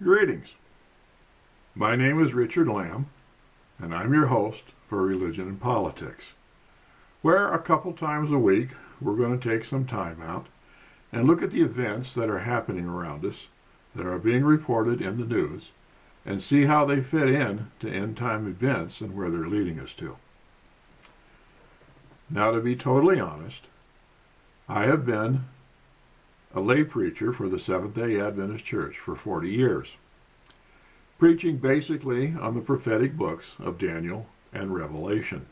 Greetings. My name is Richard Lamb, and I'm your host for Religion and Politics, where a couple times a week we're going to take some time out and look at the events that are happening around us, that are being reported in the news, and see how they fit in to end-time events and where they're leading us to. Now, to be totally honest, I have been a lay preacher for the Seventh-day Adventist Church for 40 years, preaching basically on the prophetic books of Daniel and Revelation.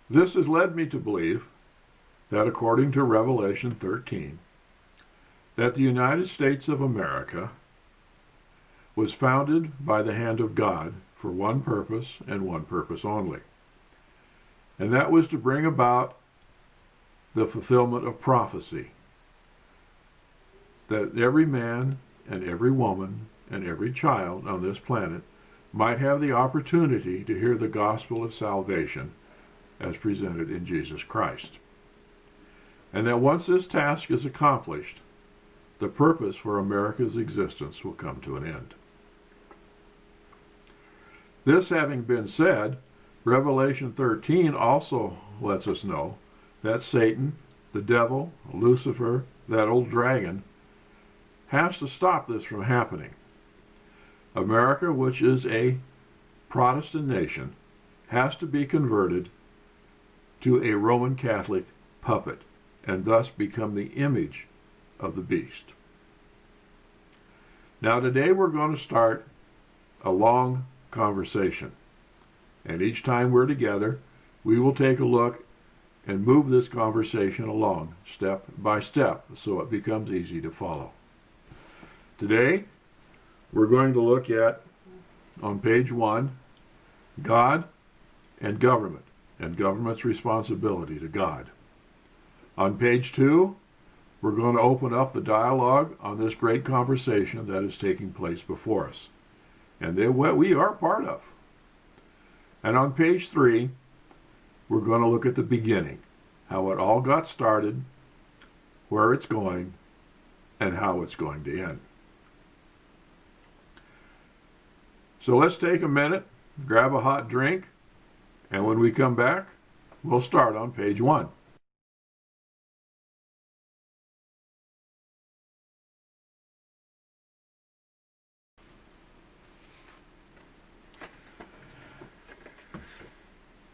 This has led me to believe that according to Revelation 13, that the United States of America was founded by the hand of God for one purpose and one purpose only, and that was to bring about the fulfillment of prophecy, that every man and every woman and every child on this planet might have the opportunity to hear the gospel of salvation as presented in Jesus Christ. And that once this task is accomplished, the purpose for America's existence will come to an end. This having been said, Revelation 13 also lets us know that Satan, the devil, Lucifer, that old dragon, has to stop this from happening. America, which is a Protestant nation, has to be converted to a Roman Catholic puppet and thus become the image of the beast. Now today we're going to start a long conversation, and each time we're together we will take a look and move this conversation along step by step so it becomes easy to follow. Today, we're going to look at, on page 1, God and government, and government's responsibility to God. On page 2, we're going to open up the dialogue on this great conversation that is taking place before us, and that we are part of. And on page 3, we're going to look at the beginning, how it all got started, where it's going, and how it's going to end. So let's take a minute, grab a hot drink, and when we come back, we'll start on page 1.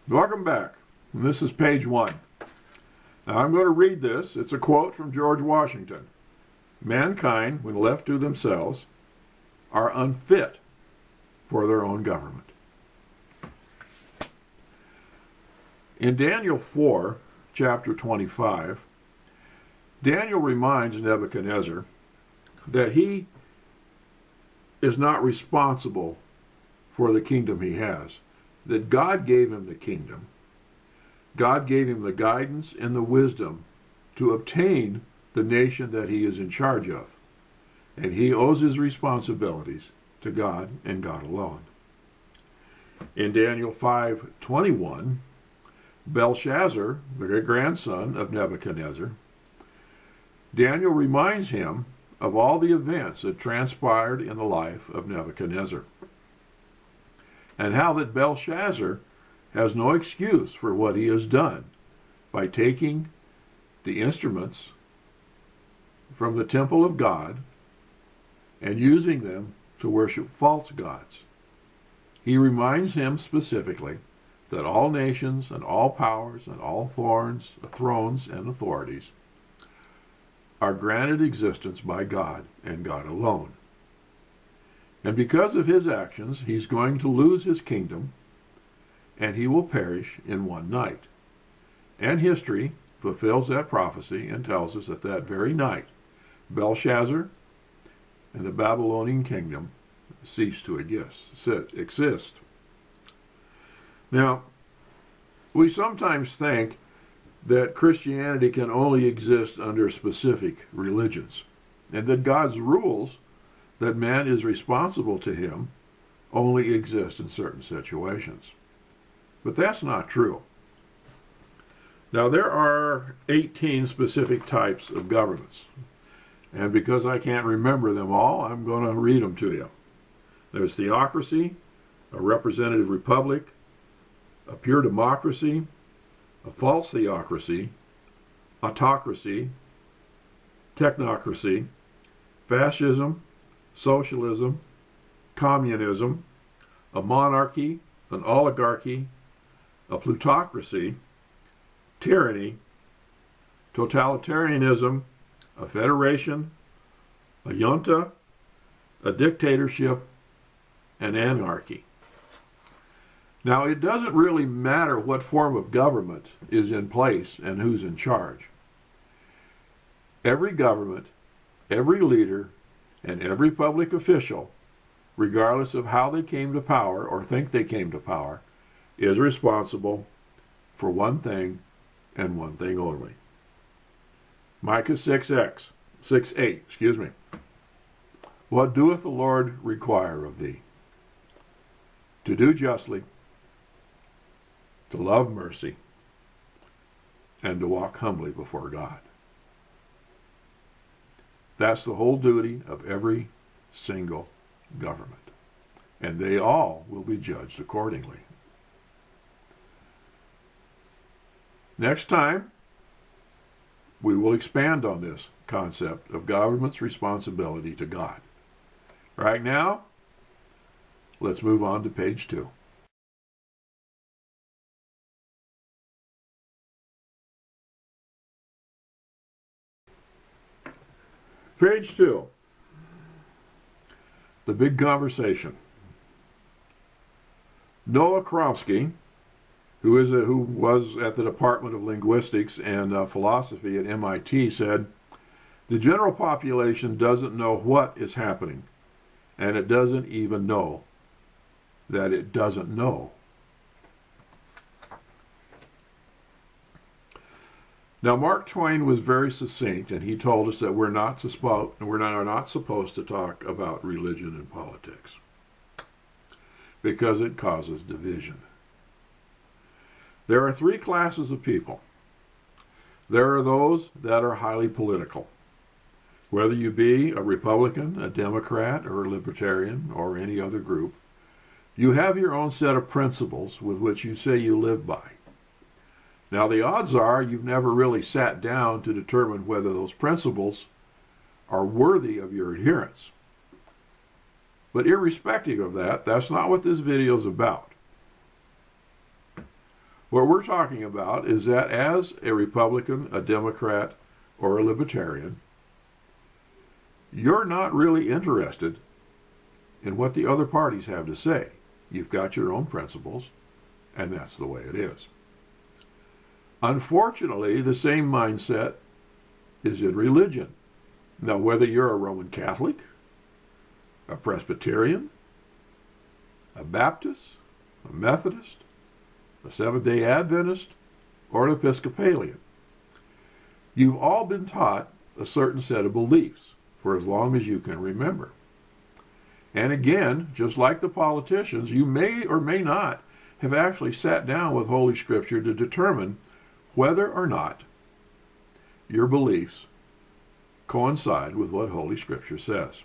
Welcome back. This is page 1. Now I'm going to read this. It's a quote from George Washington. Mankind, when left to themselves, are unfit for their own government. In Daniel 4, chapter 25, Daniel reminds Nebuchadnezzar that he is not responsible for the kingdom he has, that God gave him the kingdom. God gave him the guidance and the wisdom to obtain the nation that he is in charge of, and he owes his responsibilities to God and God alone. In Daniel 5:21, Belshazzar, the grandson of Nebuchadnezzar, Daniel reminds him of all the events that transpired in the life of Nebuchadnezzar, and how that Belshazzar has no excuse for what he has done by taking the instruments from the temple of God and using them to worship false gods. He reminds him specifically that all nations and all powers and all thrones and authorities are granted existence by God and God alone. And because of his actions, he's going to lose his kingdom, and he will perish in one night. And history fulfills that prophecy and tells us that that very night, Belshazzar and the Babylonian kingdom cease to exist. Now, we sometimes think that Christianity can only exist under specific religions, and that God's rules that man is responsible to him only exist in certain situations. But that's not true. Now, there are 18 specific types of governments. And because I can't remember them all, I'm going to read them to you. There's theocracy, a representative republic, a pure democracy, a false theocracy, autocracy, technocracy, fascism, socialism, communism, a monarchy, an oligarchy, a plutocracy, tyranny, totalitarianism, a federation, a junta, a dictatorship, and anarchy. Now, it doesn't really matter what form of government is in place and who's in charge. Every government, every leader, and every public official, regardless of how they came to power or think they came to power, is responsible for one thing and one thing only. Micah 6:8. What doeth the Lord require of thee? To do justly, to love mercy, and to walk humbly before God. That's the whole duty of every single government. And they all will be judged accordingly. Next time, we will expand on this concept of government's responsibility to God. Right now, let's move on to page 2. Page 2. The big conversation. Noah Chomsky, who was at the Department of Linguistics and Philosophy at MIT, said, "The general population doesn't know what is happening, and it doesn't even know that it doesn't know." Now, Mark Twain was very succinct, and he told us that we're not supposed to talk about religion and politics because it causes division. There are 3 classes of people. There are those that are highly political. Whether you be a Republican, a Democrat, or a Libertarian, or any other group, you have your own set of principles with which you say you live by. Now, the odds are you've never really sat down to determine whether those principles are worthy of your adherence. But irrespective of that, that's not what this video is about. What we're talking about is that as a Republican, a Democrat, or a Libertarian, you're not really interested in what the other parties have to say. You've got your own principles, and that's the way it is. Unfortunately, the same mindset is in religion. Now, whether you're a Roman Catholic, a Presbyterian, a Baptist, a Methodist, a Seventh-day Adventist, or an Episcopalian, you've all been taught a certain set of beliefs for as long as you can remember. And again, just like the politicians, you may or may not have actually sat down with Holy Scripture to determine whether or not your beliefs coincide with what Holy Scripture says.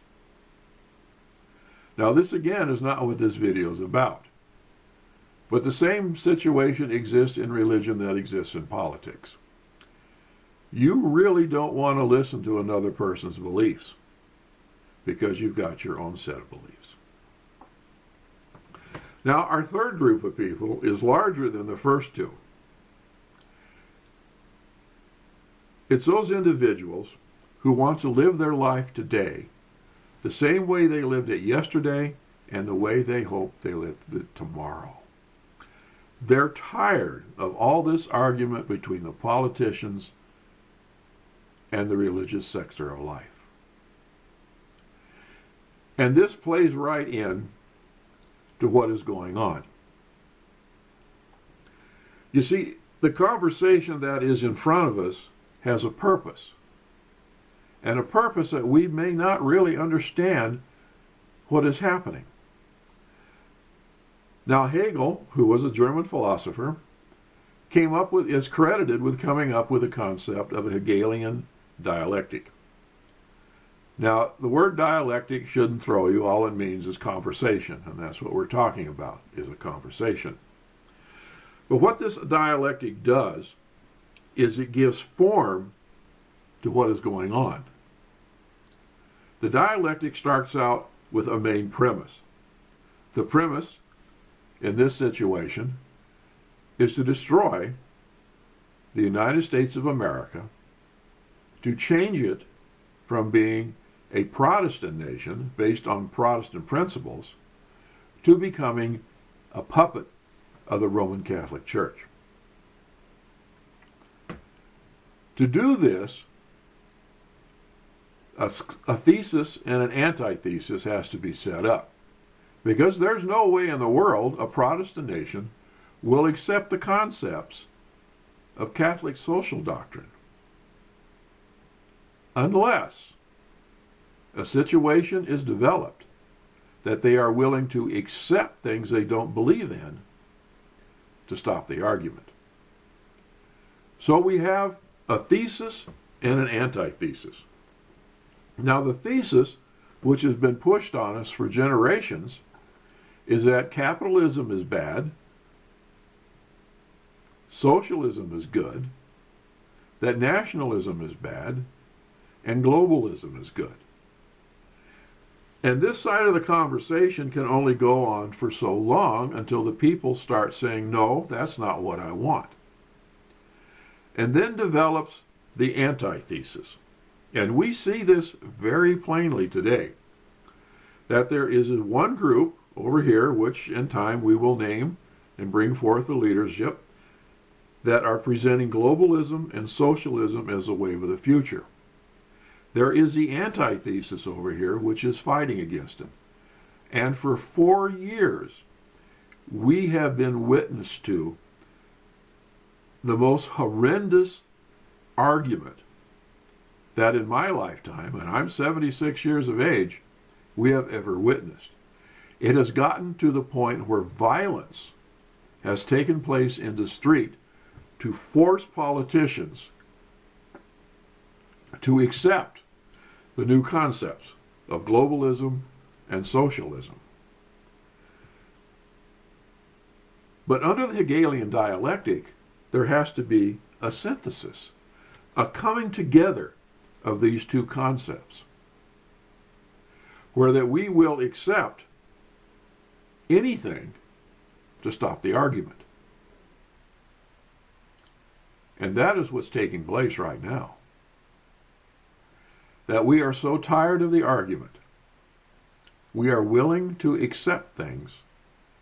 Now, this again is not what this video is about. But the same situation exists in religion that exists in politics. You really don't want to listen to another person's beliefs because you've got your own set of beliefs. Now, our third group of people is larger than the first two. It's those individuals who want to live their life today the same way they lived it yesterday and the way they hope they live it tomorrow. They're tired of all this argument between the politicians and the religious sector of life. And this plays right in to what is going on. You see, the conversation that is in front of us has a purpose. And a purpose that we may not really understand what is happening. Now, Hegel, who was a German philosopher, is credited with coming up with the concept of a Hegelian dialectic. Now, the word dialectic shouldn't throw you. All it means is conversation, and that's what we're talking about, is a conversation. But what this dialectic does is it gives form to what is going on. The dialectic starts out with a main premise. The premise, in this situation, is to destroy the United States of America, to change it from being a Protestant nation based on Protestant principles to becoming a puppet of the Roman Catholic Church. To do this, a thesis and an antithesis has to be set up, because there's no way in the world a Protestant nation will accept the concepts of Catholic social doctrine unless a situation is developed that they are willing to accept things they don't believe in to stop the argument. So we have a thesis and an antithesis. Now, the thesis, which has been pushed on us for generations, is that capitalism is bad, socialism is good, that nationalism is bad, and globalism is good. And this side of the conversation can only go on for so long until the people start saying, no, that's not what I want. And then develops the antithesis. And we see this very plainly today, that there is one group over here, which in time we will name and bring forth the leadership, that are presenting globalism and socialism as a wave of the future. There is the antithesis over here, which is fighting against him. And for 4 years, we have been witness to the most horrendous argument that in my lifetime, and I'm 76 years of age, we have ever witnessed. It has gotten to the point where violence has taken place in the street to force politicians to accept the new concepts of globalism and socialism. But under the Hegelian dialectic, there has to be a synthesis, a coming together of these two concepts, where that we will accept anything to stop the argument. And that is what's taking place right now. That we are so tired of the argument, we are willing to accept things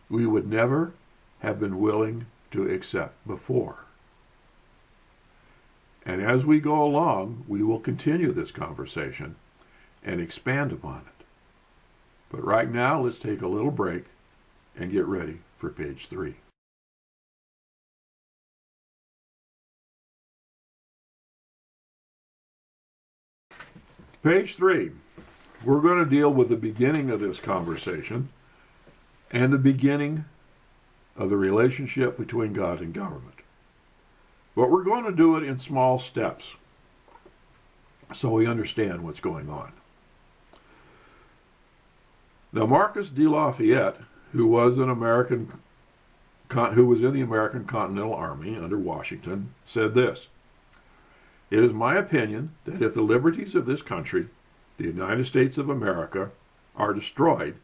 we would never have been willing to accept before. And as we go along, we will continue this conversation and expand upon it. But right now, let's take a little break and get ready for page 3. Page 3, we're going to deal with the beginning of this conversation and the beginning of the relationship between God and government. But we're going to do it in small steps so we understand what's going on. Now, Marquis de Lafayette, who was in the American Continental Army under Washington, said this: "It is my opinion that if the liberties of this country, the United States of America, are destroyed,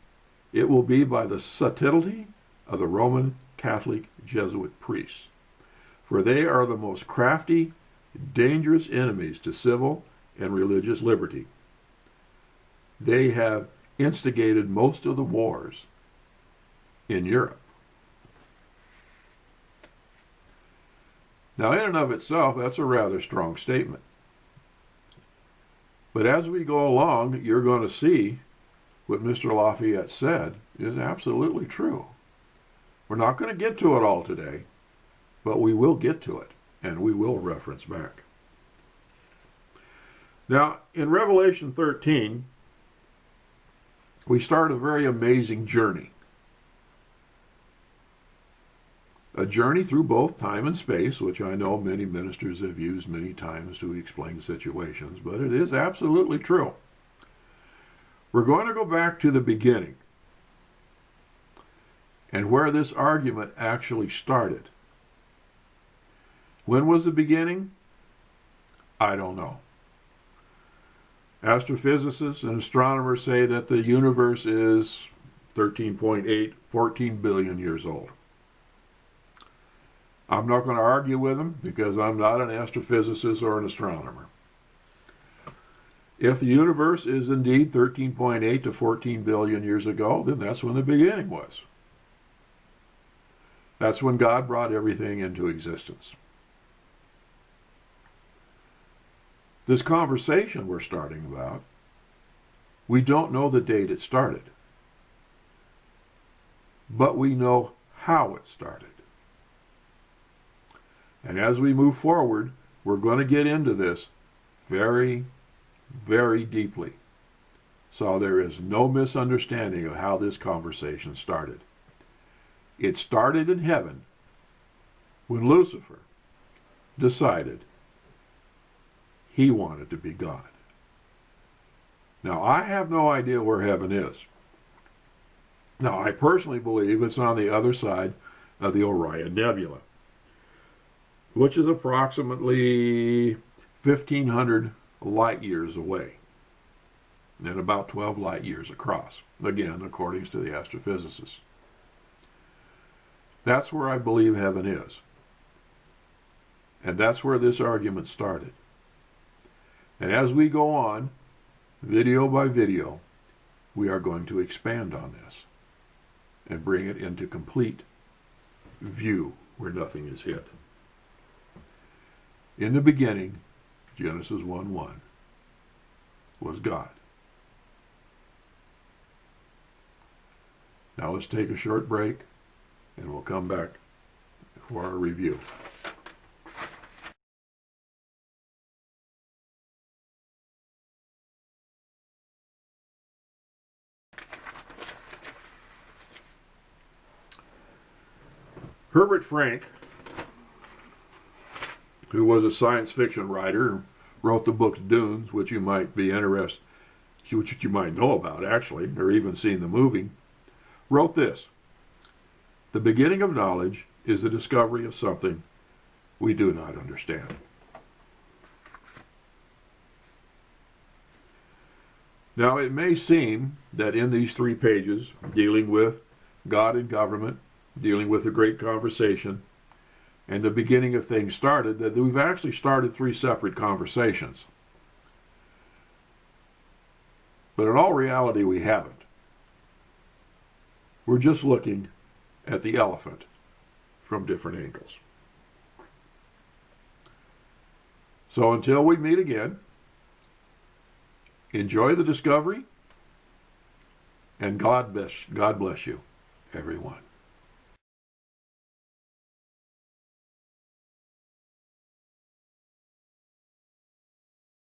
it will be by the subtlety of the Roman Catholic Jesuit priests, for they are the most crafty, dangerous enemies to civil and religious liberty. They have instigated most of the wars in Europe." Now, in and of itself, that's a rather strong statement. But as we go along, you're going to see what Mr. Lafayette said is absolutely true. We're not going to get to it all today, but we will get to it, and we will reference back. Now, in Revelation 13, we start a very amazing journey. A journey through both time and space, which I know many ministers have used many times to explain situations, but it is absolutely true. We're going to go back to the beginning and where this argument actually started. When was the beginning? I don't know. Astrophysicists and astronomers say that the universe is 13.8, 14 billion years old. I'm not going to argue with them because I'm not an astrophysicist or an astronomer. If the universe is indeed 13.8 to 14 billion years ago, then that's when the beginning was. That's when God brought everything into existence. This conversation we're starting about, we don't know the date it started, but we know how it started. And as we move forward, we're going to get into this very, very deeply. So there is no misunderstanding of how this conversation started. It started in heaven when Lucifer decided he wanted to be God. Now, I have no idea where heaven is. Now, I personally believe it's on the other side of the Orion Nebula, which is approximately 1,500 light years away and about 12 light years across, again, according to the astrophysicists. That's where I believe heaven is. And that's where this argument started. And as we go on, video by video, we are going to expand on this and bring it into complete view where nothing is hid. In the beginning, Genesis 1:1, was God. Now let's take a short break and we'll come back for our review. Herbert Frank, who was a science fiction writer and wrote the book Dunes, which you might be interested, which you might know about actually, or even seen the movie, wrote this: "The beginning of knowledge is the discovery of something we do not understand." Now, it may seem that in these 3 pages, dealing with God and government, dealing with the great conversation, and the beginning of things started, that we've actually started 3 separate conversations. But in all reality, we haven't. We're just looking at the elephant from different angles. So until we meet again, enjoy the discovery, and God bless you, everyone.